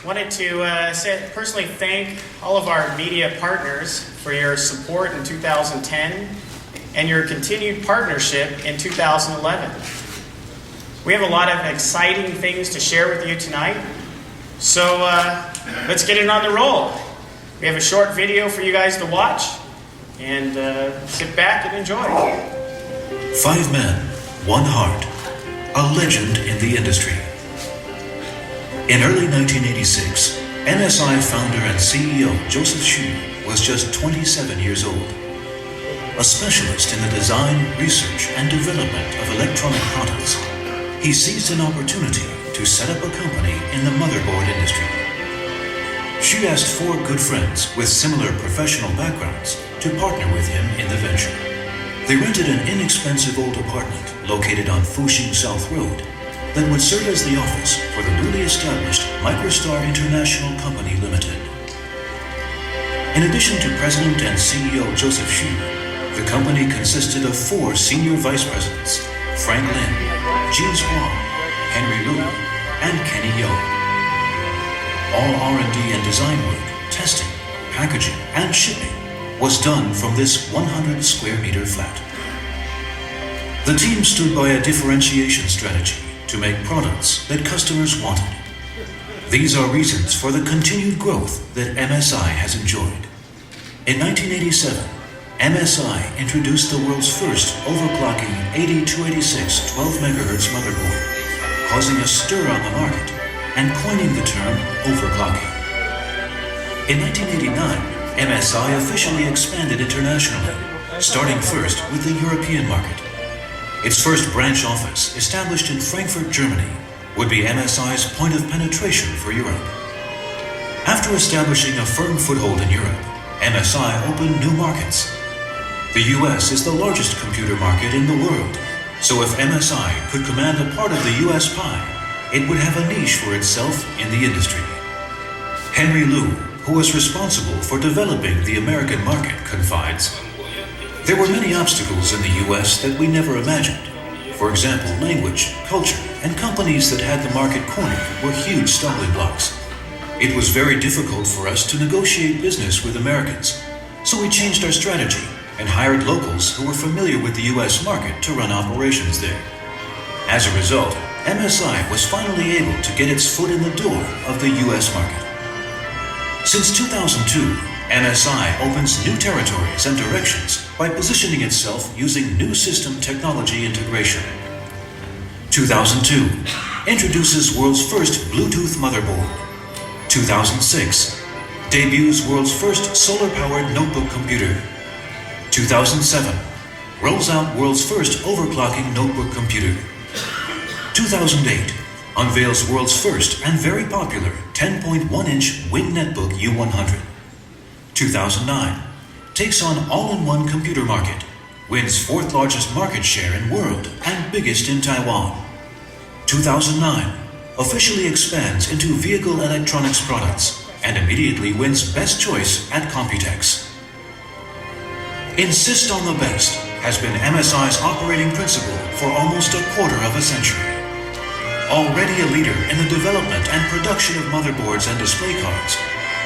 Wanted to personally thank all of our media partners for your support in 2010 and your continued partnership in 2011. We have a lot of exciting things to share with you tonight, so let's get it on the roll. We have a short video for you guys to watch, and sit back and enjoy. 5 men, 1 heart, a legend in the industry. In early 1986, MSI founder and CEO Joseph Hsu was just 27 years old. A specialist in the design, research, and development of electronic products, he seized an opportunity to set up a company in the motherboard industry. Hsu asked 4 good friends with similar professional backgrounds to partner with him in the venture. They rented an inexpensive old apartment located on Fuxing South Road that would serve as the office for the newly established Microstar International Company Limited. In addition to President and CEO Joseph Hsu, the company consisted of 4 senior vice presidents: Frank Lin, James Huang, Henry Liu, and Kenny Yeo. All R&D and design work, testing, packaging, and shipping was done from this 100 square meter flat. The team stood by a differentiation strategy to make products that customers wanted. These are reasons for the continued growth that MSI has enjoyed. In 1987, MSI introduced the world's first overclocking 8286 12 MHz motherboard, causing a stir on the market and coining the term overclocking. In 1989, MSI officially expanded internationally, starting first with the European market. Its first branch office, established in Frankfurt, Germany, would be MSI's point of penetration for Europe. After establishing a firm foothold in Europe, MSI opened new markets. The US is the largest computer market in the world, so if MSI could command a part of the US pie, it would have a niche for itself in the industry. Henry Liu, who was responsible for developing the American market, confides, "There were many obstacles in the US that we never imagined. For example, language, culture, and companies that had the market cornered were huge stumbling blocks. It was very difficult for us to negotiate business with Americans, so we changed our strategy and hired locals who were familiar with the US market to run operations there. As a result, MSI was finally able to get its foot in the door of the US market. Since 2002, MSI opens new territories and directions by positioning itself using new system technology integration. 2002 introduces world's first Bluetooth motherboard. 2006 debuts world's first solar-powered notebook computer. 2007 rolls out world's first overclocking notebook computer. 2008 unveils world's first and very popular 10.1-inch Wing Netbook U100. 2009 takes on all-in-one computer market, wins 4th largest market share in world and biggest in Taiwan. 2009 officially expands into vehicle electronics products and immediately wins Best Choice at Computex. Insist on the best has been MSI's operating principle for almost a quarter of a century. Already a leader in the development and production of motherboards and display cards,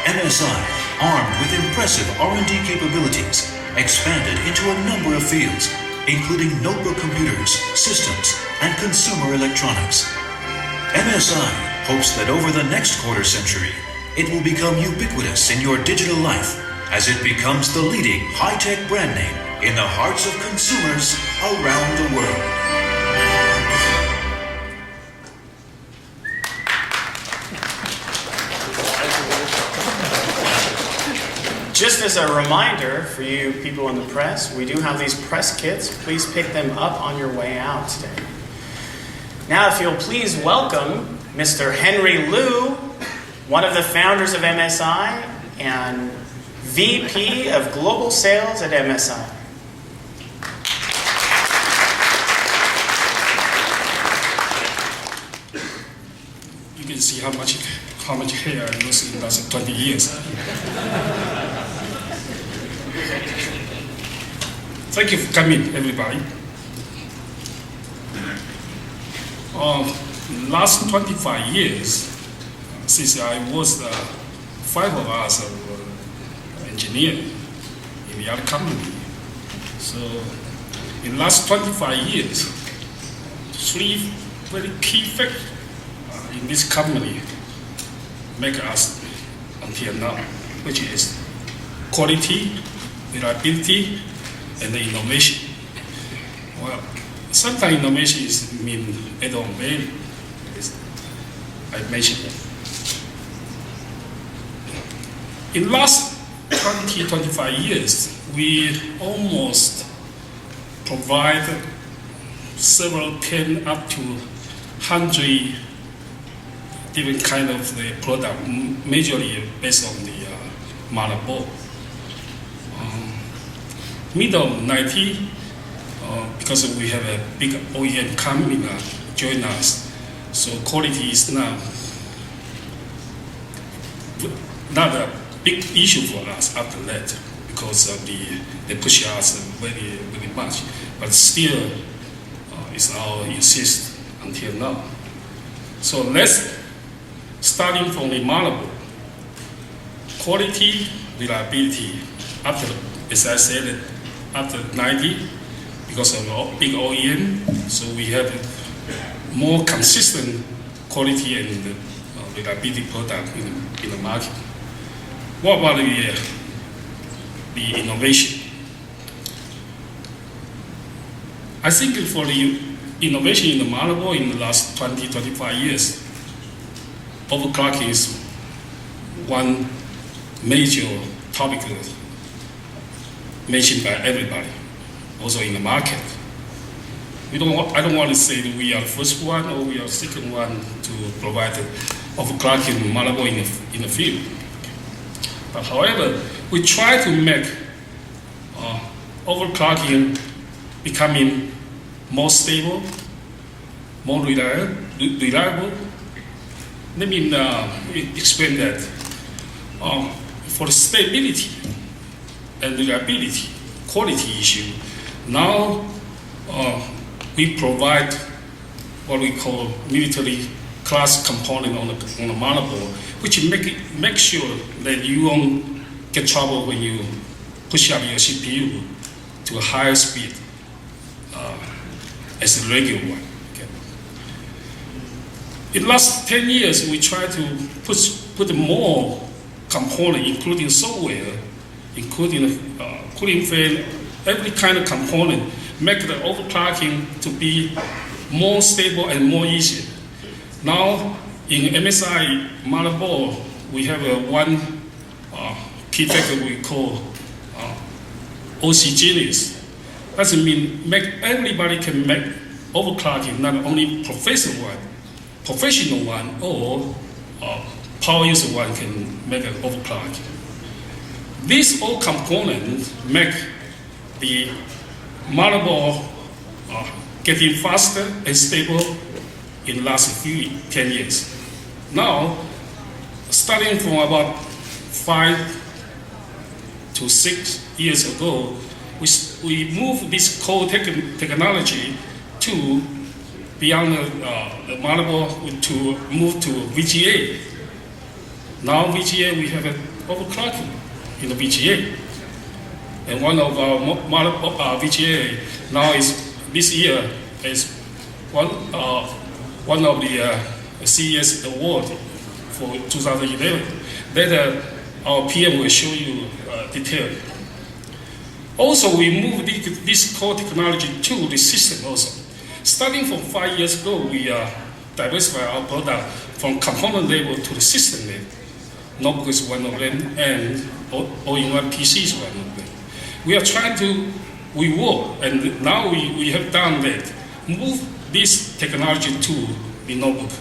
MSI, armed with impressive R&D capabilities, expanded into a number of fields, including notebook computers, systems, and consumer electronics. MSI hopes that over the next quarter century, it will become ubiquitous in your digital life as it becomes the leading high-tech brand name in the hearts of consumers around the world. Just as a reminder for you people in the press, we do have these press kits. Please pick them up on your way out today. Now, if you'll please welcome Mr. Henry Liu, one of the founders of MSI and VP of Global Sales at MSI. You can see how much hair I lose in last 20 years. Thank you for coming, everybody. Last 25 years, since I was five of us engineer in the other company. So in the last 25 years, three very key factors in this company make us until now, which is quality, reliability, and the innovation. Well, sometimes innovation is mean add-on value, as I mentioned. In last 25 years, we almost provide several 10 up to 100 different kind of the product, majorly based on the motherboard. Middle 90, because we have a big OEM coming join us, so quality is not a big issue for us after that, because of they push us very, very much, but still it's our insist until now. So let's starting from the motherboard, quality, reliability. After, as I said, after 90, because of our big OEM, so we have more consistent quality and reliability product in the market. What about the innovation? I think for the innovation in the motherboard in the last 20-25 years, overclocking is one major topic mentioned by everybody, also in the market. I don't want to say that we are the first one or we are the second one to provide overclocking motherboard in the field. But however, we try to make overclocking becoming more stable, more reliable. Let me explain that. For the stability and reliability, quality issue, now we provide what we call military class component on the motherboard, which make sure that you won't get trouble when you push up your CPU to a higher speed as a regular one. Okay. In the last 10 years, we try to put more component, including software, including cooling fan, every kind of component, make the overclocking to be more stable and more easier. Now, in MSI motherboard, we have one key factor we call OC Genius. That means everybody can make overclocking, not only professional one, or power user one can make an overclock. These all components make the motherboard getting faster and stable in the last 10 years. Now, starting from about 5 to 6 years ago, we moved this core technology to beyond the motherboard to move to VGA. Now VGA, we have an overclocking in the VGA. And one of our VGA now is, this year, is one of the CES award for 2011. Later, our PM will show you detail. Also, we moved this core technology to the system also. Starting from 5 years ago, we diversify our product from component level to the system level. Notebook is one of them, and all-in-one PC is one of them. We are trying to, we work, and now we have done that. Move this technology to the notebook.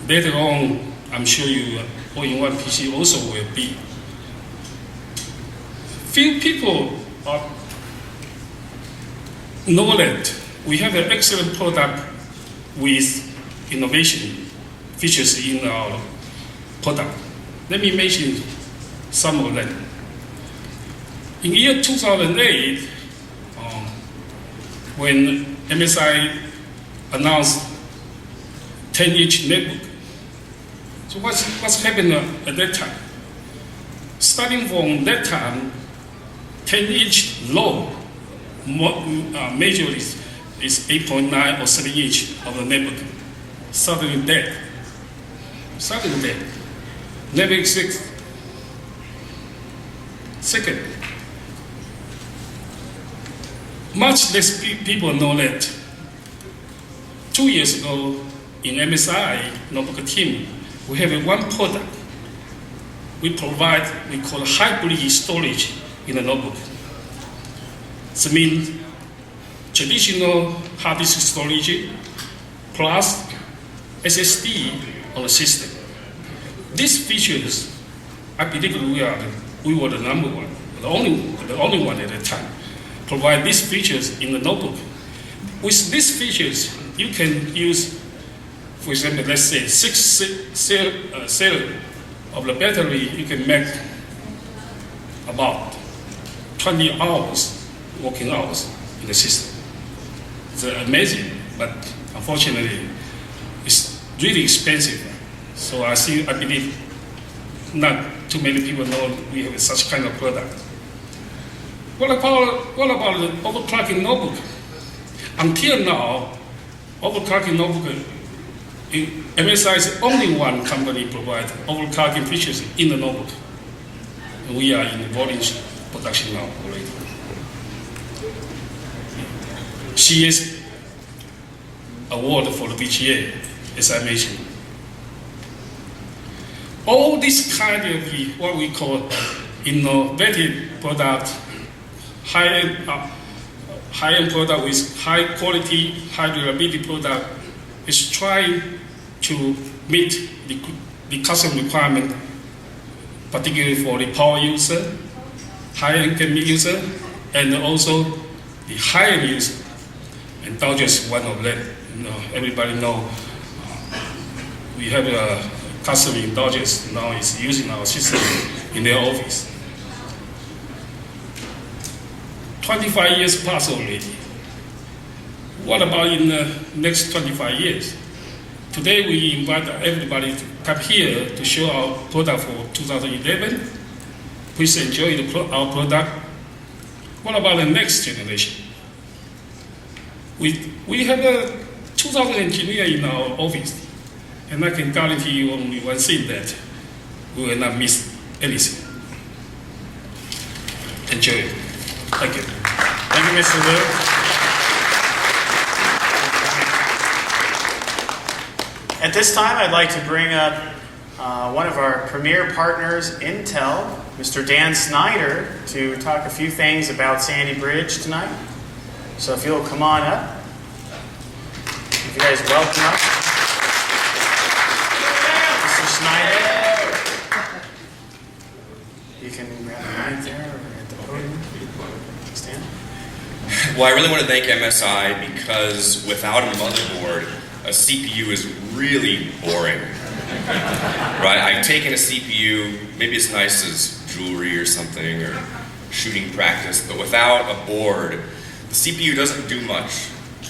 Later on, I'm sure you all-in-one PC also will be. Few people know that we have an excellent product with innovation features in our product. Let me mention some of them. In year 2008, when MSI announced 10-inch netbook, So what's happened at that time? Starting from that time, 10-inch low, majorly is 8.9 or 7-inch of the network. Suddenly dead. Never exists. Second, much less people know that 2 years ago in MSI notebook team, we have one product. We provide, we call hybrid storage in the notebook. It means traditional hard disk storage plus SSD on the system. These features, I believe we were the number one, the only one at the time. Provide these features in the notebook. With these features, you can use, for example, let's say 6 cell of the battery, you can make about 20 hours working hours in the system. It's amazing, but unfortunately, it's really expensive. So I believe not too many people know we have such kind of product. What about the overclocking notebook? Until now, overclocking notebook, MSI is only one company provide overclocking features in the notebook. And we are in volume production now already. CES award for the BGA, as I mentioned. All this kind of what we call innovative product, high-end product with high quality, high reliability product is trying to meet the customer requirement, particularly for the power user, high-end user, and also the high-end user. And Dodgers is one of them. Everybody know we have a customer in Dodgers now is using our system in their office. 25 years passed already. What about in the next 25 years? Today we invite everybody to come here to show our product for 2011. Please enjoy our product. What about the next generation? We have 2,000 engineers in our office, and I can guarantee you only one thing, that we will not miss anything. Enjoy it. Thank you. Thank you, Mr. Liu. At this time, I'd like to bring up one of our premier partners, Intel, Mr. Dan Snyder, to talk a few things about Sandy Bridge tonight. So if you'll come on up. If you guys welcome up. Mr. Snyder. You can grab the mic there or at the podium. Stand. Well, I really want to thank MSI because without a motherboard, a CPU is really boring. Right? I've taken a CPU, maybe it's nice as jewelry or something, or shooting practice, but without a board, the CPU doesn't do much.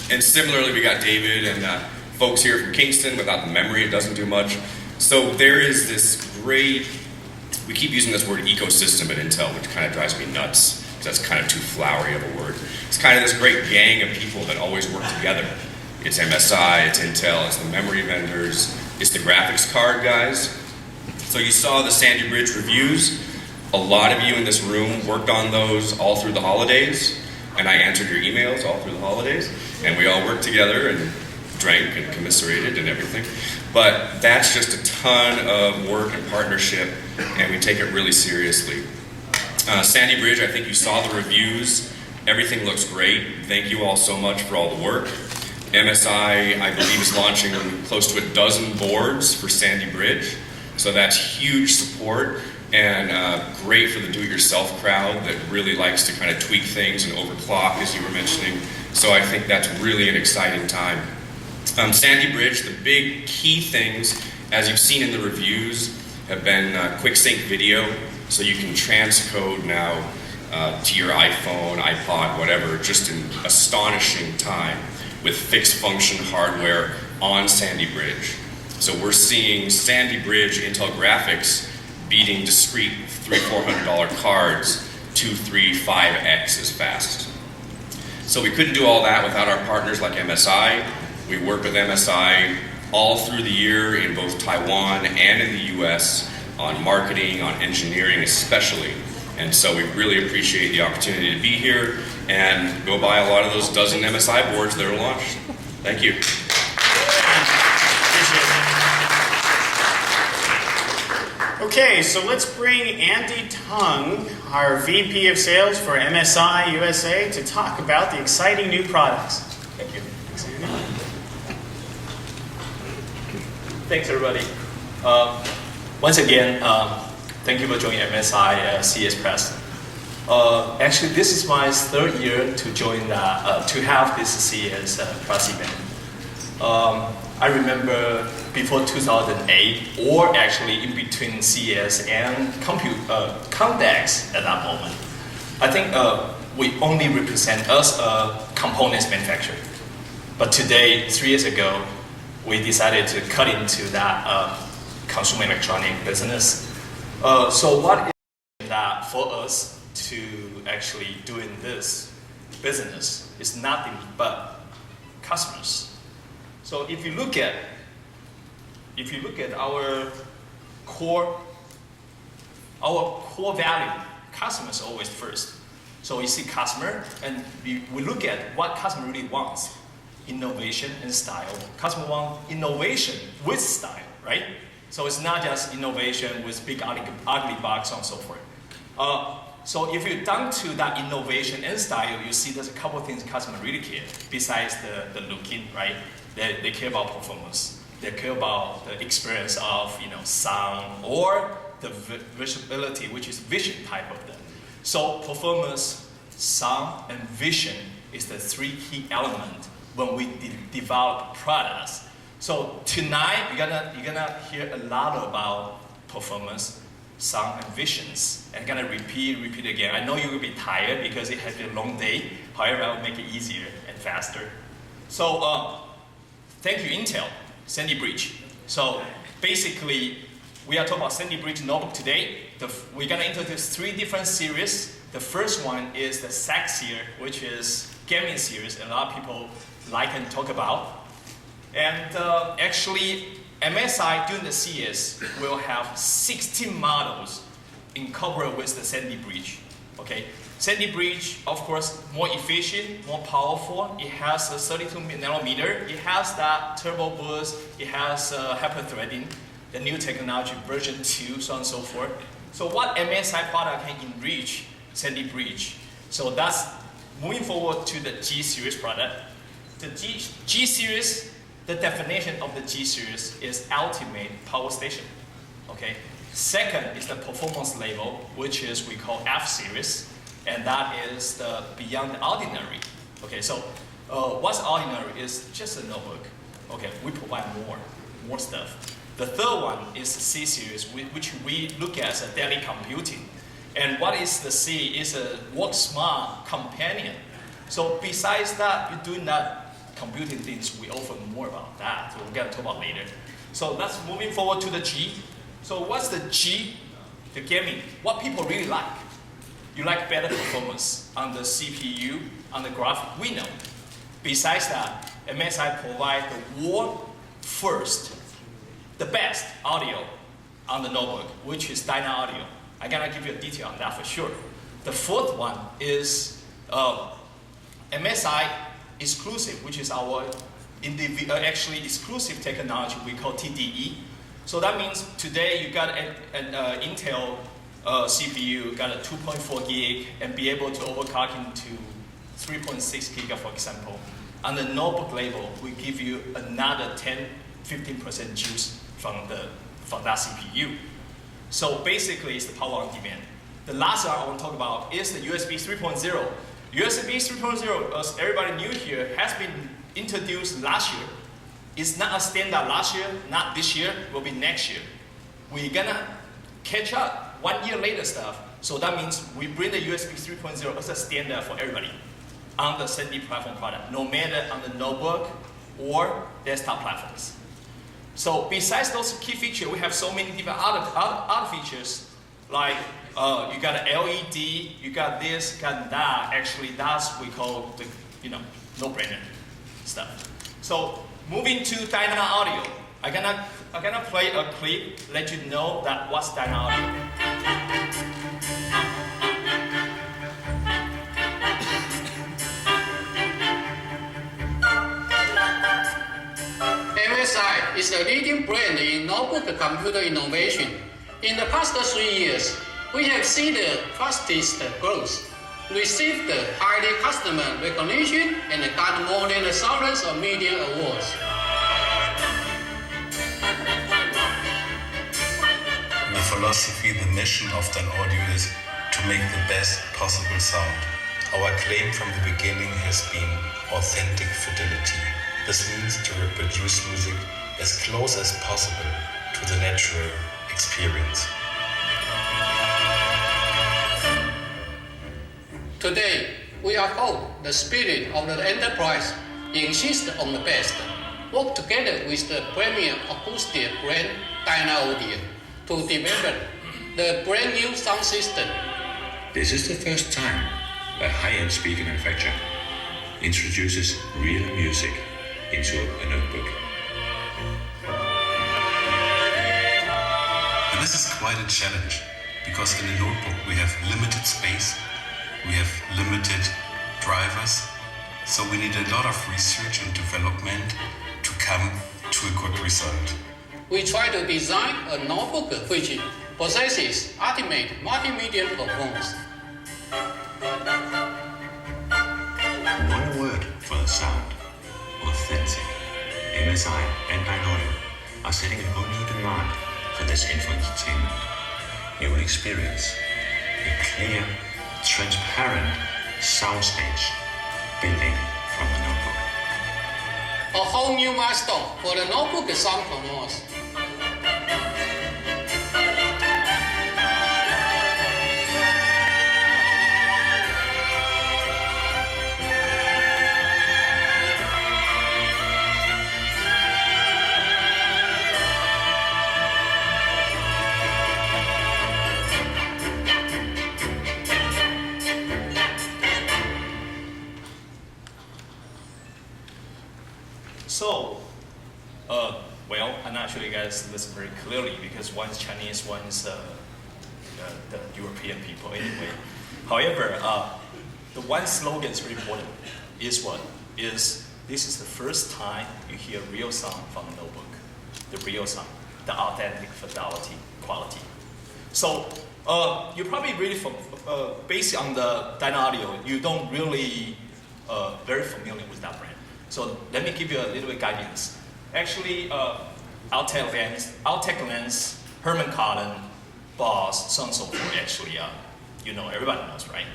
And similarly, we got David and folks here from Kingston. Without the memory, it doesn't do much. So there is this great, we keep using this word ecosystem at Intel, which kind of drives me nuts, because that's kind of too flowery of a word. It's kind of this great gang of people that always work together. It's MSI, it's Intel, it's the memory vendors, it's the graphics card guys. So you saw the Sandy Bridge reviews. A lot of you in this room worked on those all through the holidays, and I answered your emails all through the holidays, and we all worked together and drank and commiserated and everything. But that's just a ton of work and partnership, and we take it really seriously. Sandy Bridge, I think you saw the reviews. Everything looks great. Thank you all so much for all the work. MSI, I believe, is launching close to a dozen boards for Sandy Bridge. So that's huge support and great for the do-it-yourself crowd that really likes to kind of tweak things and overclock, as you were mentioning. So I think that's really an exciting time. Sandy Bridge, the big key things, as you've seen in the reviews, have been quick sync video. So you can transcode now to your iPhone, iPod, whatever, just in astonishing time with fixed function hardware on Sandy Bridge. So we're seeing Sandy Bridge Intel graphics beating discrete $300-400 cards 2, 3, 5x as fast. So we couldn't do all that without our partners like MSI. We work with MSI all through the year in both Taiwan and in the US on marketing, on engineering especially. And so we really appreciate the opportunity to be here and go buy a lot of those dozen MSI boards that are launched. Thank you. Okay, so let's bring Andy Tung, our VP of Sales for MSI USA, to talk about the exciting new products. Thank you. Thanks, Andy. Thanks, everybody. Once again, thank you for joining MSI CES Press. Actually, this is my third year to join to have this CES Press event. I remember before 2008, or actually in between CES and Comdex at that moment. I think we only represent us components manufacturer. But today, 3 years ago, we decided to cut into that consumer electronic business. So what is that for us to actually doing this business is nothing but customers. So if you look at our core value, customers always first. So you see customer, and we look at what customer really wants: innovation and style. Customer want innovation with style, right? So it's not just innovation with big ugly box and so forth. So if you're down to that innovation and style, you see there's a couple of things customer really care besides the looking, right? They care about performance. They care about the experience of sound or the visibility, which is vision type of them. So performance, sound, and vision is the 3 key elements when we develop products. So tonight you're gonna hear a lot about performance, sound, and visions, and gonna repeat again. I know you will be tired because it has been a long day. However, I will make it easier and faster. So thank you, Intel, Sandy Bridge. So basically, we are talking about Sandy Bridge notebook today. We're gonna introduce 3 different series. The first one is the sexier, which is gaming series, and a lot of people like and talk about. And actually, MSI during the CES will have 16 models incorporated with the Sandy Bridge. Okay, Sandy Bridge, of course, more efficient, more powerful. It has a 32 nanometer. It has that turbo boost. It has hyper-threading, the new technology, version 2, so on and so forth. So what MSI product can enrich Sandy Bridge? So that's moving forward to the G series product. The G series, the definition of the G series is ultimate power station. Okay. Second is the performance level, which is we call F series, and that is the beyond the ordinary. Okay, so what's ordinary is just a notebook. Okay, we provide more stuff. The third one is C series, which we look at as a daily computing. And what is the C? Is a work smart companion. So besides that, you're doing that computing things, we offer more about that. So we're gonna talk about later. So that's moving forward to the G. So what's the G? The gaming. What people really like. You like better performance on the CPU, on the graphic, we know. Besides that, MSI provide the world first, the best audio on the notebook, which is Dyna Audio. I'm gonna give you a detail on that for sure. The fourth one is MSI exclusive, which is our actually exclusive technology we call TDE. So that means today you got an Intel CPU, got a 2.4 gig, and be able to overclock into 3.6 giga, for example. On the notebook level, we give you another 10-15% juice from that CPU. So basically, it's the power on demand. The last one I want to talk about is the USB 3.0. USB 3.0, as everybody new here, has been introduced last year. It's not a standard last year, not this year, will be next year. We're gonna catch up 1 year later stuff. So that means we bring the USB 3.0 as a standard for everybody on the Sandy platform product, no matter on the notebook or desktop platforms. So besides those key features, we have so many different other features, like you got an LED, you got this, you got that. Actually, that's we call the no-brainer stuff. So moving to Dyna Audio, I'm gonna play a clip, let you know that what's Dyna Audio. MSI is the leading brand in notebook computer innovation. In the past 3 years, we have seen the fastest growth, received highly customer recognition, and got more than thousands of media awards. The philosophy, the mission of Dyna Audio is to make the best possible sound. Our claim from the beginning has been authentic fidelity. This means to reproduce music as close as possible to the natural experience. Today, we uphold the spirit of the enterprise, insist on the best, work together with the premier acoustic brand Dyna Audio to develop the brand new sound system. This is the first time a high-end speaker manufacturer introduces real music into a notebook. And this is quite a challenge, because in a notebook we have limited space, we have limited drivers, so we need a lot of research and development to come to a good result. We try to design a notebook which possesses ultimate multimedia performance. One word for the sound: authentic. MSI and Dyna Audio are setting a whole new demand for this infotainment. You will experience a clear, transparent soundstage building from the notebook. A whole new milestone for the notebook sound performance. So, well, I'm not sure you guys listen very clearly because one's Chinese, one's the European people anyway. However, the one slogan is very important. Is what? Is this is the first time you hear real sound from the notebook. The real sound, the authentic fidelity, quality. So, you probably really, based on the Dyna Audio, you don't really very familiar with that brand. So let me give you a little bit guidance. Actually, Altec Lens, Herman Collin, Boss, so on and so forth. Actually, everybody knows, right?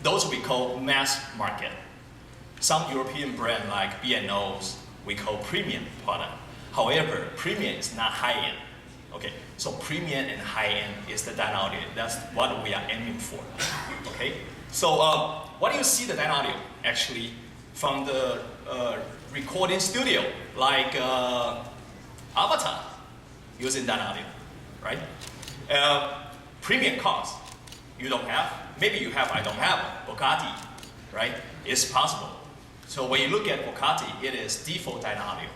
Those we call mass market. Some European brand like B&O's we call premium product. However, premium is not high end. Okay, so premium and high end is the Dyna Audio. That's what we are aiming for. Okay, so what do you see the Dyna Audio actually from the recording studio, like Avatar, using Dyna Audio, right? Premium cars, you don't have, maybe you have, I don't have, Bugatti, right? It's possible. So when you look at Bugatti, it is default Dyna Audio.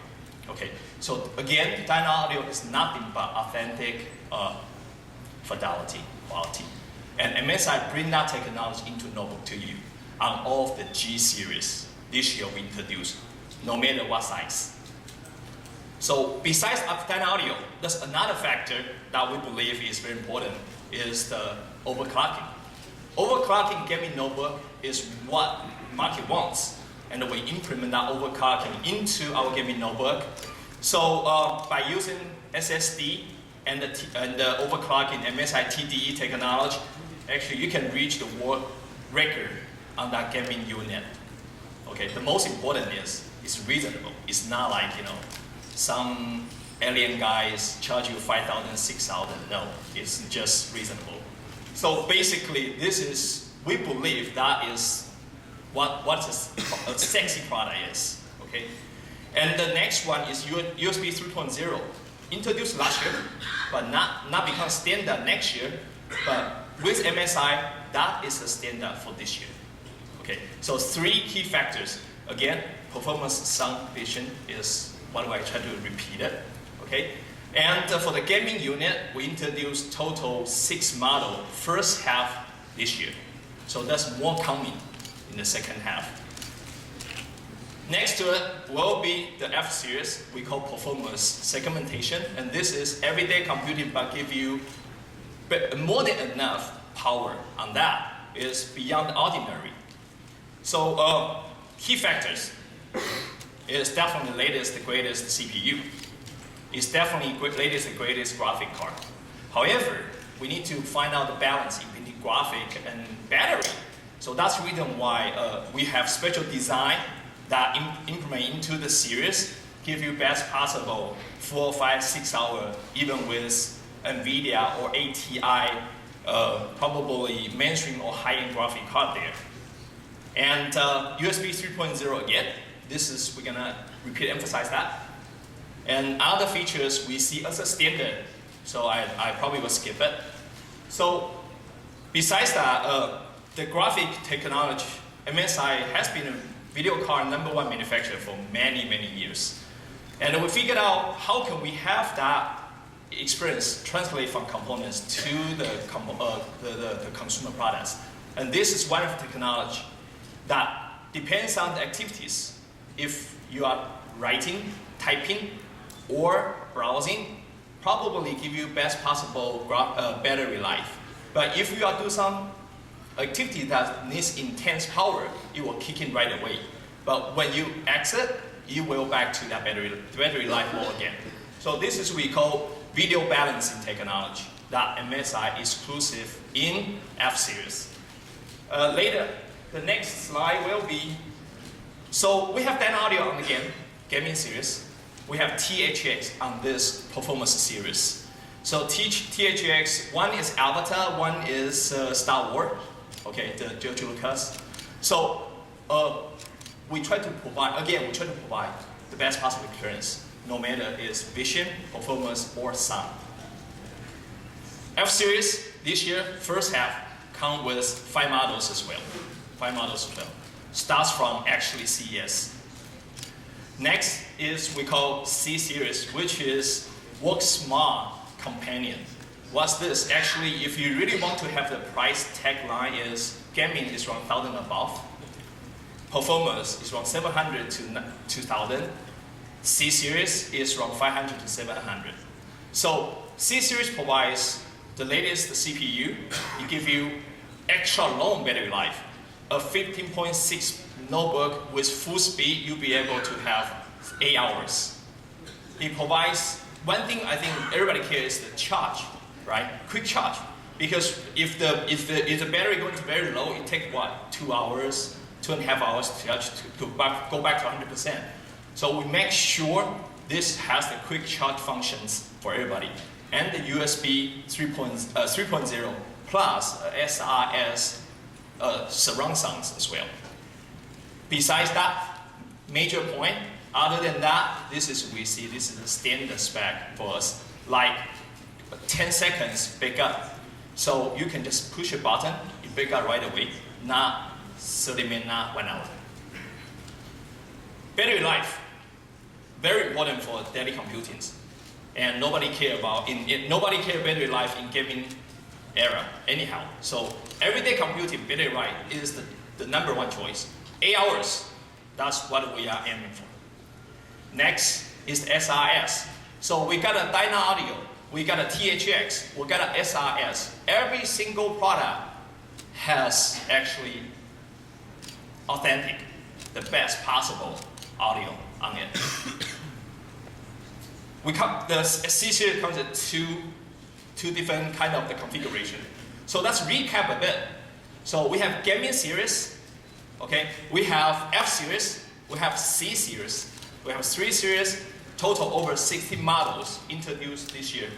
Okay, so again, Dyna Audio is nothing but authentic fidelity, quality. And MSI bring that technology into notebook to you on all of the G series. This year we introduced, no matter what size. So besides Dyna Audio, there's another factor that we believe is very important, is the overclocking. Overclocking gaming notebook is what market wants, and we implement that overclocking into our gaming notebook. So by using SSD and the overclocking MSI TDE technology, actually you can reach the world record on that gaming unit. Okay, the most important is it's reasonable. It's not like, some alien guys charge you 5,000, 6,000. No, it's just reasonable. So basically, we believe that is what a sexy product is. Okay, and the next one is USB 3.0. introduced last year, but not become standard next year. But with MSI, that is the standard for this year. Okay, so 3 key factors. Again, performance, sound, vision is what I try to repeat it. Okay, and for the gaming unit, we introduced total 6 models first half this year. So that's more coming in the second half. Next to it will be the F series, we call performance segmentation, and this is everyday computing but give you more than enough power on that. Is beyond the ordinary. So key factors is definitely the latest, the greatest CPU. It's definitely latest, the greatest graphic card. However, we need to find out the balance between graphic and battery. So that's the reason why we have special design that implement into the series, give you best possible 4, 5, 6 hour, even with NVIDIA or ATI, probably mainstream or high-end graphic card there. And USB 3.0 again, we're gonna repeat, emphasize that. And other features we see as a standard, so I probably will skip it. So besides that, the graphic technology, MSI has been a video card #1 manufacturer for many, many years. And we figured out how can we have that experience translate from components to the consumer products. And this is one of the technology that depends on the activities. If you are writing, typing, or browsing, probably give you best possible battery life. But if you are doing some activity that needs intense power, it will kick in right away. But when you exit, you will back to that battery life mode again. So this is what we call video balancing technology that MSI is exclusive in F series. Later, the next slide will be, so we have Dan Audio on the gaming series. We have THX on this performance series. So THX, one is Avatar, one is Star Wars, okay, the George Lucas. So we try to provide the best possible experience, no matter is vision, performance, or sound. F series this year, first half, come with 5 models as well. 5 models as well. Starts from actually CES. Next is we call C series, which is Work Smart Companion. What's this? Actually, if you really want to have the price tagline is gaming is around 1,000 above. Performance is around 700 to 2,000. C series is around 500 to 700. So C series provides the latest CPU. It gives you extra long battery life. A 15.6 notebook with full speed, you'll be able to have 8 hours. It provides, one thing I think everybody cares is the charge, right? Quick charge. Because if the battery goes very low, it takes what, 2 hours, 2.5 hours to charge to go back to 100%. So we make sure this has the quick charge functions for everybody. And the USB 3.0 plus SRS surround sounds as well. Besides that, major point, other than that, this is a standard spec for us, like 10 seconds backup. So you can just push a button, it back up right away, not 30 minutes, not 1 hour. Battery life, very important for daily computing. And nobody care about, nobody care battery life in gaming era anyhow. So everyday computing, battery life is the #1 choice. 8 hours, that's what we are aiming for. Next is the SRS. So we got a Dyna Audio, we got a THX, we got a SRS. Every single product has actually authentic, the best possible audio on it. The C series comes with two different kind of the configuration. So let's recap a bit. So we have gaming series, okay? We have F series, we have C series, we have 3 series, total over 60 models introduced this year.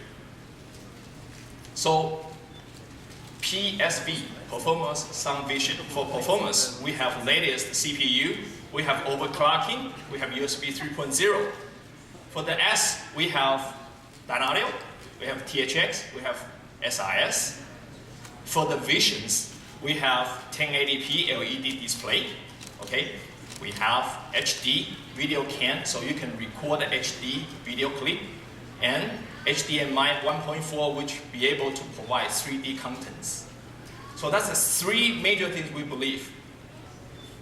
So PSV, performance, sound, vision. For performance, we have latest CPU, we have overclocking, we have USB 3.0. For the S, we have Dyna-Audio, we have THX, we have SIS. For the visions, we have 1080p LED display, okay? We have HD video cam, so you can record the HD video clip, and HDMI 1.4, which be able to provide 3D contents. So that's the three major things we believe.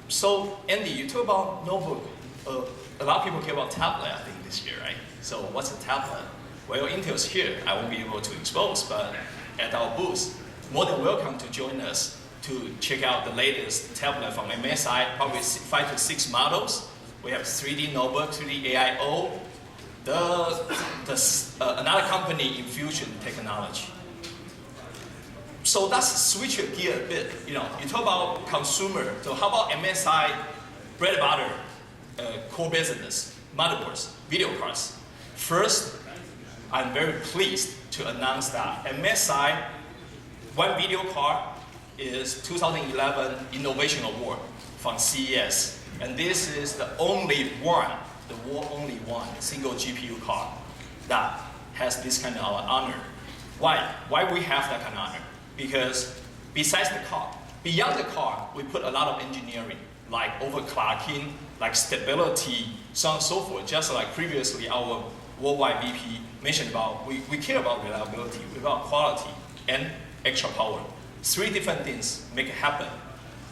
So Andy, you talk about notebook. A lot of people care about tablet, I think, this year, right? So what's a tablet? Well, Intel's here. I won't be able to expose, but at our booth, more than welcome to join us to check out the latest tablet from MSI, probably 5 to 6 models. We have 3D notebook, 3D AIO, another company, Infusion Technology. So let's switch your gear a bit. You talk about consumer. So how about MSI bread and butter, core business, motherboards, video cards? First, I'm very pleased to announce that MSI one video card is 2011 Innovation Award from CES, and this is the only one, the world only one single GPU card that has this kind of honor. Why? Why we have that kind of honor? Because besides the card, beyond the card, we put a lot of engineering, like overclocking, like stability, so on and so forth. Just like previously our worldwide VP mentioned about, we care about reliability, about quality, and extra power. Three different things make it happen.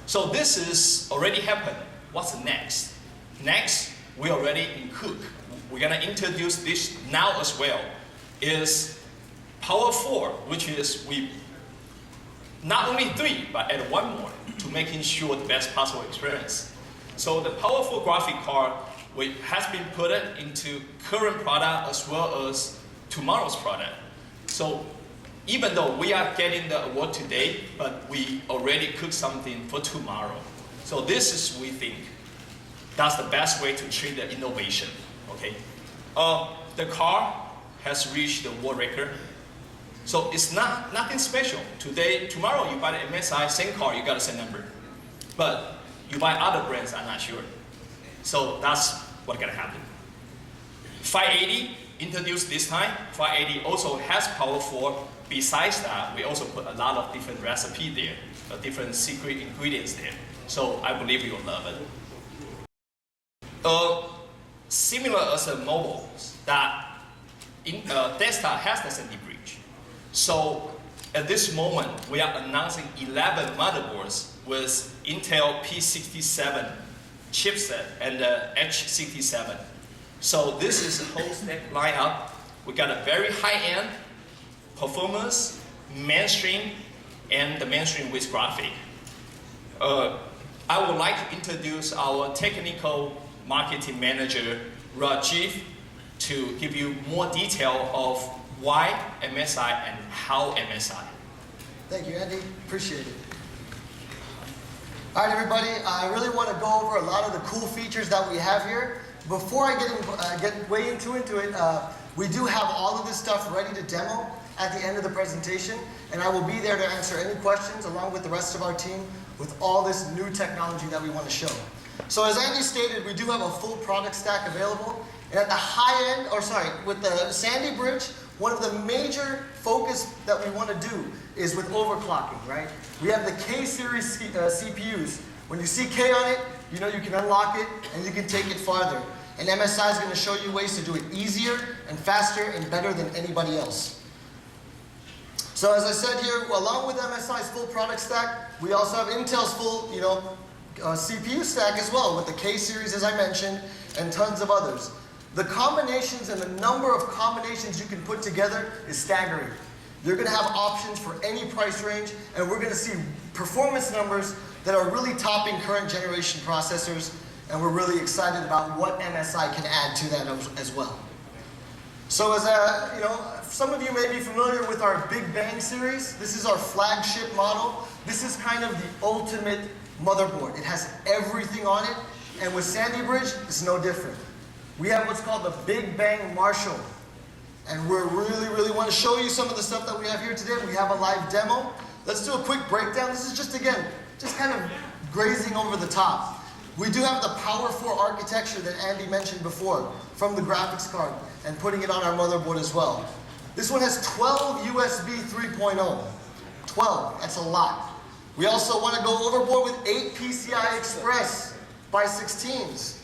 So this is already happened. What's next? Next, we already in cook. We're gonna introduce this now as well. Is Power 4, which is we not only 3, but add 1 more to making sure the best possible experience. So the Power 4 graphic card has been put into current product as well as tomorrow's product. So even though we are getting the award today, but we already cooked something for tomorrow. So this is, we think, that's the best way to treat the innovation, okay? The car has reached the world record. So it's nothing special. Tomorrow you buy the MSI, same car, you got the same number. But you buy other brands, I'm not sure. So that's what's gonna happen. 580 introduced this time. 580 also has Power 4. Besides that, we also put a lot of different recipe there, different secret ingredients there. So I believe you will love it. Similar as a mobile, that desktop has the SMD bridge. So at this moment, we are announcing 11 motherboards with Intel P67 chipset and the H67. So this is a whole stack lineup. We got a very high-end performance, mainstream, and the mainstream with graphic. I would like to introduce our technical marketing manager, Rajiv, to give you more detail of why MSI and how MSI. Thank you, Andy. Appreciate it. All right, everybody. I really want to go over a lot of the cool features that we have here. Before I get way into it, we do have all of this stuff ready to demo at the end of the presentation, and I will be there to answer any questions along with the rest of our team with all this new technology that we want to show. So as Andy stated, we do have a full product stack available, and at the high end, with the Sandy Bridge, one of the major focus that we want to do is with overclocking, right? We have the K-series CPUs. When you see K on it, you know you can unlock it and you can take it farther. And MSI is going to show you ways to do it easier and faster and better than anybody else. So as I said here, along with MSI's full product stack, we also have Intel's full, CPU stack as well with the K-series, as I mentioned, and tons of others. The combinations and the number of combinations you can put together is staggering. You're going to have options for any price range, and we're going to see performance numbers that are really topping current generation processors, and we're really excited about what MSI can add to that as well. So as some of you may be familiar with our Big Bang series. This is our flagship model. This is kind of the ultimate motherboard. It has everything on it, and with Sandy Bridge, it's no different. We have what's called the Big Bang Marshall, and we really want to show you some of the stuff that we have here today. We have a live demo. Let's do a quick breakdown. This is just kind of grazing over the top. We do have the Power 4 architecture that Andy mentioned before from the graphics card and putting it on our motherboard as well. This one has 12 USB 3.0. 12, that's a lot. We also want to go overboard with 8 PCI Express by 16s.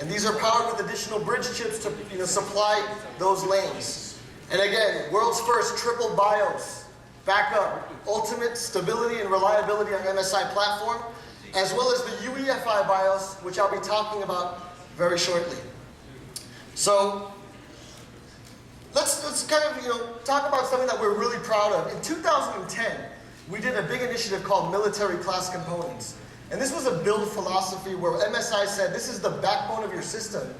And these are powered with additional bridge chips to supply those lanes. And again, world's first triple BIOS backup, ultimate stability and reliability on MSI platform, as well as the UEFI BIOS, which I'll be talking about very shortly. So let's kind of talk about something that we're really proud of. In 2010, we did a big initiative called Military Class Components. And this was a build philosophy where MSI said, this is the backbone of your system.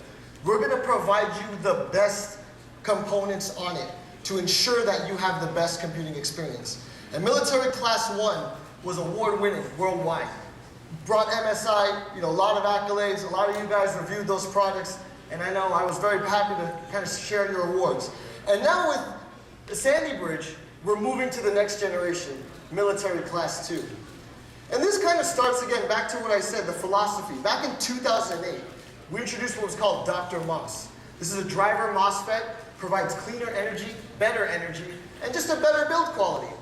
We're going to provide you the best components on it to ensure that you have the best computing experience. And Military Class 1 was award-winning worldwide. Brought MSI, a lot of accolades. A lot of you guys reviewed those products. And I know I was very happy to kind of share your awards. And now with the Sandy Bridge, we're moving to the next generation, Military Class 2. And this kind of starts again back to what I said, the philosophy. Back in 2008, we introduced what was called Dr. MOS. This is a driver MOSFET, provides cleaner energy, better energy, and just a better build quality.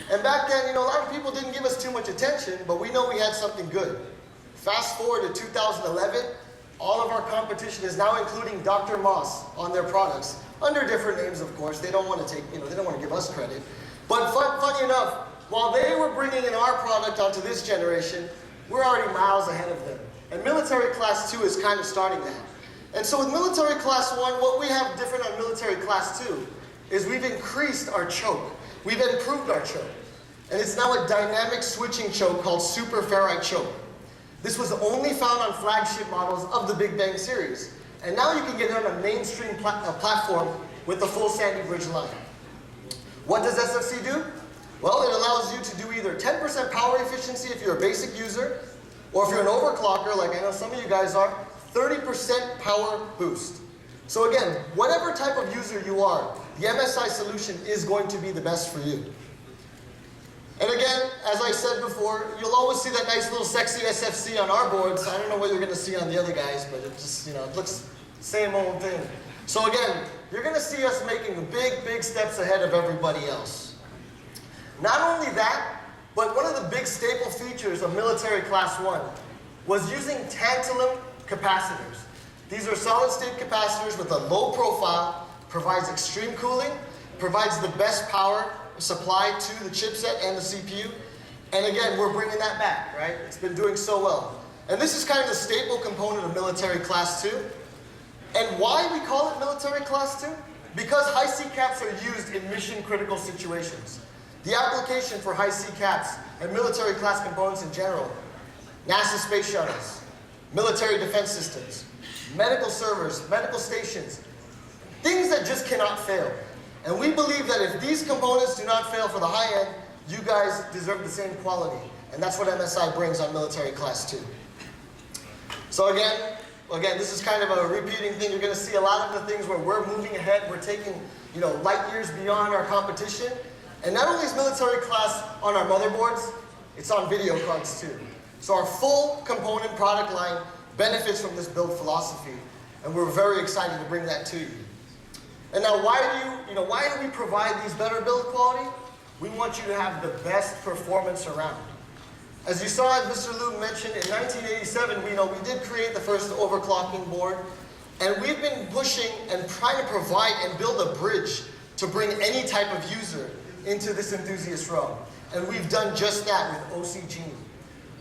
And back then, a lot of people didn't give us too much attention, but we know we had something good. Fast forward to 2011, all of our competition is now including Dr. MOS on their products, under different names, of course. They don't want to take, they don't want to give us credit. But funny enough, while they were bringing in our product onto this generation, we're already miles ahead of them. And Military Class 2 is kind of starting that. And so with Military Class 1, what we have different on Military Class 2 is we've increased our choke. We've improved our choke. And it's now a dynamic switching choke called Super Ferrite choke. This was only found on flagship models of the Big Bang series. And now you can get it on a mainstream platform with the full Sandy Bridge line. What does SFC do? Well, it allows you to do either 10% power efficiency if you're a basic user, or if you're an overclocker, like I know some of you guys are, 30% power boost. So again, whatever type of user you are, the MSI solution is going to be the best for you. And again, as I said before, you'll always see that nice little sexy SFC on our boards. I don't know what you're going to see on the other guys, but it just, it looks same old thing. So again, you're going to see us making big steps ahead of everybody else. Not only that, but one of the big staple features of Military Class 1 was using tantalum capacitors. These are solid-state capacitors with a low profile, provides extreme cooling, provides the best power supply to the chipset and the CPU. And again, we're bringing that back, right? It's been doing so well. And this is kind of the staple component of Military Class 2. And why we call it Military Class 2? Because high C caps are used in mission-critical situations. The application for high C caps and military class components in general, NASA space shuttles, military defense systems, medical servers, medical stations, things that just cannot fail. And we believe that if these components do not fail for the high end, you guys deserve the same quality. And that's what MSI brings on Military Class 2. So again, this is kind of a repeating thing. You're going to see a lot of the things where we're moving ahead. We're taking, light years beyond our competition. And not only is Military Class on our motherboards, it's on video cards too. So our full component product line benefits from this build philosophy, and we're very excited to bring that to you. And now, why do we provide these better build quality? We want you to have the best performance around. As you saw, Mr. Liu mentioned, in 1987, we did create the first overclocking board, and we've been pushing and trying to provide and build a bridge to bring any type of user into this enthusiast realm. And we've done just that with OC Genie.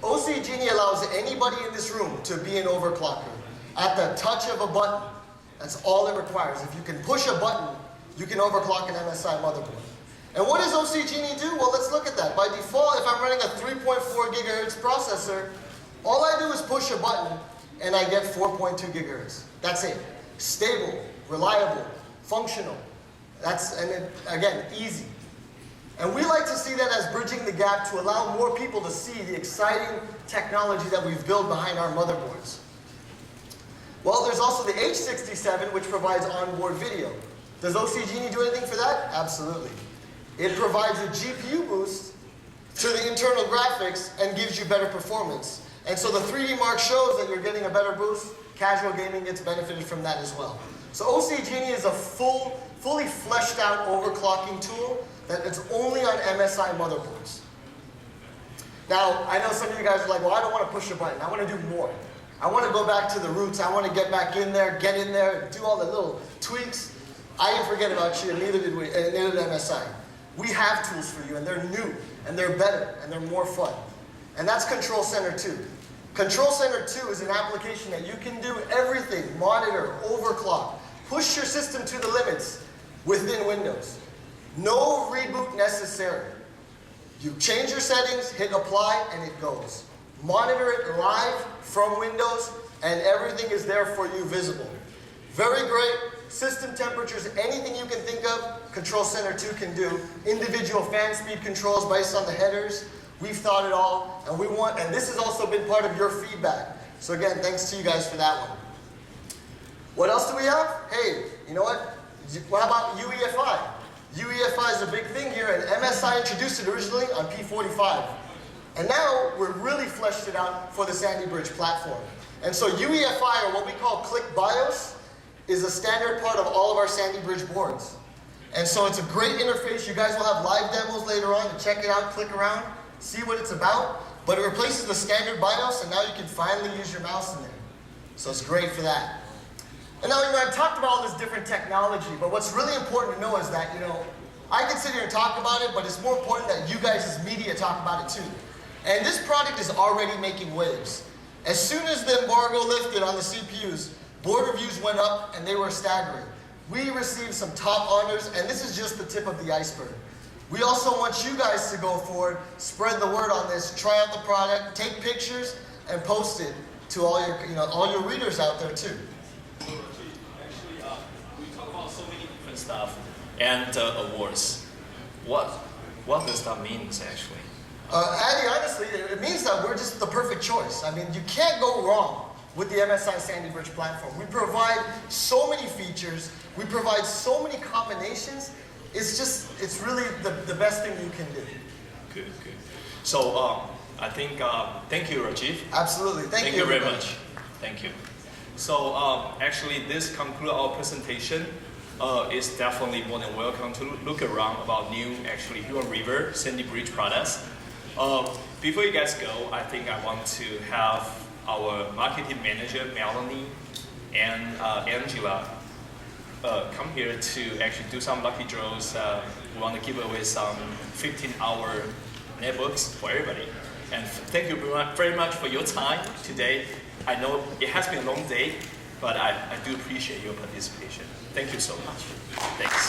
OC Genie allows anybody in this room to be an overclocker. At the touch of a button, that's all it requires. If you can push a button, you can overclock an MSI motherboard. And what does OC Genie do? Well, let's look at that. By default, if I'm running a 3.4 gigahertz processor, all I do is push a button and I get 4.2 gigahertz. That's it. Stable, reliable, functional. Again, easy. And we like to see that as bridging the gap to allow more people to see the exciting technology that we've built behind our motherboards. Well, there's also the H67, which provides onboard video. Does OC Genie do anything for that? Absolutely. It provides a GPU boost to the internal graphics and gives you better performance. And so the 3D Mark shows that you're getting a better boost. Casual gaming gets benefited from that as well. So OC Genie is a fully fleshed out overclocking tool that is only on MSI motherboards. Now, I know some of you guys are like, well, I don't want to push a button. I want to do more. I want to go back to the roots. I want to get back in there, do all the little tweaks. I didn't forget about you, and neither did we, and neither did MSI. We have tools for you, and they're new, and they're better, and they're more fun. And that's Control Center 2. Control Center 2 is an application that you can do everything, monitor, overclock, push your system to the limits within Windows. No reboot necessary. You change your settings, hit apply, and it goes. Monitor it live from Windows, and everything is there for you visible. Very great. System temperatures, anything you can think of, Control Center 2 can do. Individual fan speed controls based on the headers. We've thought it all, and this has also been part of your feedback. So again, thanks to you guys for that one. What else do we have? Hey, you know what? What about UEFI? UEFI is a big thing here, and MSI introduced it originally on P45. And now we're really fleshed it out for the Sandy Bridge platform. And so UEFI, or what we call Click BIOS, is a standard part of all of our Sandy Bridge boards. And so it's a great interface. You guys will have live demos later on to check it out, click around, see what it's about. But it replaces the standard BIOS, and now you can finally use your mouse in there. So it's great for that. And now, I've talked about all this different technology, but what's really important to know is that, I can sit here and talk about it, but it's more important that you guys as media talk about it too. And this product is already making waves. As soon as the embargo lifted on the CPUs, board reviews went up and they were staggering. We received some top honors, and this is just the tip of the iceberg. We also want you guys to go forward, spread the word on this, try out the product, take pictures, and post it to all your readers out there too. Actually, we talk about so many different stuff and awards. What does that mean actually? Addy, honestly, it means that we're just the perfect choice. I mean, you can't go wrong with the MSI Sandy Bridge platform. We provide so many features, we provide so many combinations, it's really the best thing you can do. Good. So I think, thank you, Rajiv. Absolutely, thank you very much. Thank you. So actually this concludes our presentation. It's definitely more than welcome to look around about new, actually, Huron River Sandy Bridge products. Before you guys go, I think I want to have our marketing manager, Melanie, and Angela come here to actually do some lucky draws. We want to give away some 15-hour netbooks for everybody. And thank you very much for your time today. I know it has been a long day, but I do appreciate your participation. Thank you so much. Thanks.